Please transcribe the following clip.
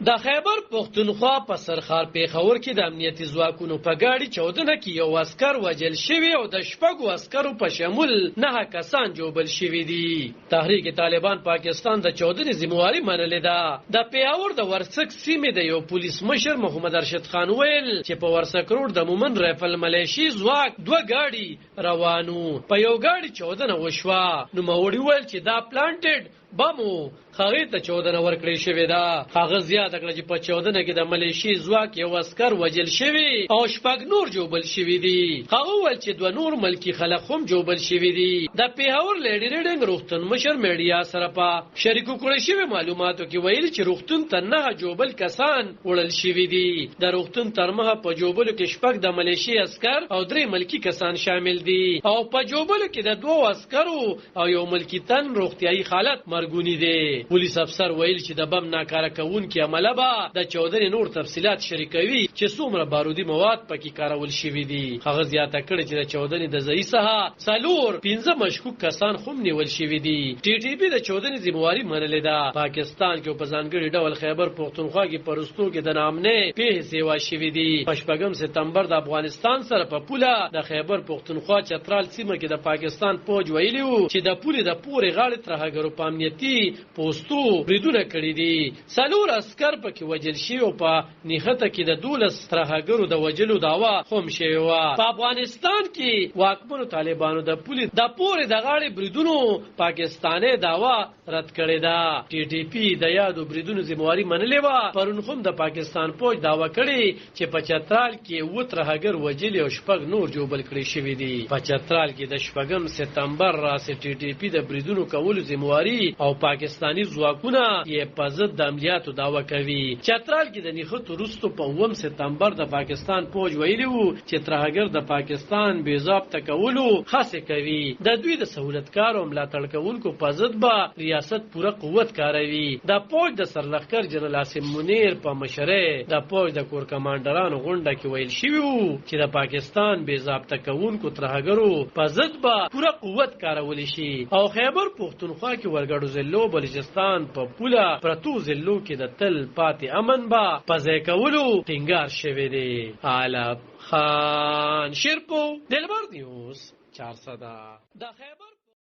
د خیبر پښتونخوا په سرخار پیښور کې د امنیتي ځواکونو په ګاډي 14 کې یو عسكر وژل شوی او د شپږو عسکرو په شمول 9 کسان جوړل شوی دي. تحریک طالبان پاکستان د 14 ذمہواری منلې ده. د پیښور د ورسک سیمې د یو پولیس مشر محمد ارشد خان ویل چې په ورسک روډ د مومن رایفل ملیشي ځواک 2 ګاډي روانو په یو ګاډي 14 وشوا. نو موري ویل چې دا پلانټډ بمو هغه ته 14 ورکړی شوی دا. هغه زیاته کړه چې په 14 کې د ملیشي ځواک یو عسكر وژل شوی او شپږ نور جوړل شوی دي. هغه ول چې 2 نور ملکی خلک هم جوړل شوی دي. د پیښور لیډی ریډنګ روغتون مشر میډیا سره په شریکو کړی شوی معلوماتو کې ویل چې روغتون ته 9 جوړل کسان وړل شوی دي. د روغتون ترمه په جوړلو کې شپږ د ملیشي عسكر او 3 ملکی کسان شامل دي او په جوړلو کې د 2 عسكرو او یو ملکی تن روغتيایي حالت مرګونی دي. پولیس افسر ویل چې د بم ناکاره کوونکي عمله به د 14 نور تفصيلات شریکوي چې څومره بارودي مواد پکې کارول شوی دي. هغه زیاته کړي چې د 14 د ځای څخه څلور 15 مشکوک کسان هم نیول شوی دي. ټي ټي پی د 14 ذمہواری منلې ده. پاکستان کې په ځانګړي ډول خیبر پښتونخوا کې پرستو کې د نامنه په سیوا شوی دي. په 8 سپتمبر د افغانستان سره په پوله د خیبر پښتونخوا چترال سیمه کې د پاکستان فوج ویلو چې د پولې د پورې غاړې ترهګرو په امنیتي پوسټو بریدونه کړی دي. څلور عسكر پکې وژل شوی او په نیخته کې د 12 ترهګرو د وژلو داوا هم شوی و. په افغانستان کې واکمنو طالبانو د پولې د پورې د غاړې بریدونو پاکستاني داوا رد کړی ده. ټي ټي پی د یادو بریدونو ذمہواری منلې و. پرون هم د پاکستان فوج داوا کړی چې په چترال کې و ترهګر وژل او شپږ نور جوړل کړی شوی دي. په چترال کې د 8 سپتمبر راځي ټي ټي پی د بریدونو کولو ذمہواری او پاکستاني ځواکونه یې په ضد د عملیاتو داوا کوي. چترال کې د نیخته وروسته په 9 سپتمبر د پاکستان فوج ویلي وو چې ترهګر د پاکستان بې ضابطه کولو خاصه کوي. د دوی د سہولتکار او ملاتړ کوونکو په ضد به ریاست پوره قوت کاروي. د فوج د سرلښکر جنرال عاصم منیر په مشرۍ د فوج د کور کمانډرانو غونډه کې ویل شوی وو چې د پاکستان بې ضابطه کوونکو ترهګرو په ضد به پوره قوت کارول شي او خیبر پښتونخوا کې ورګړو ضلعو بلوچستان په پوله پرتو ضلعو کې د تل پاتې امن به په ځای کولو ټینګار شوی دی. عالم خان شیرپو دلبر نیوز 400 د خیبر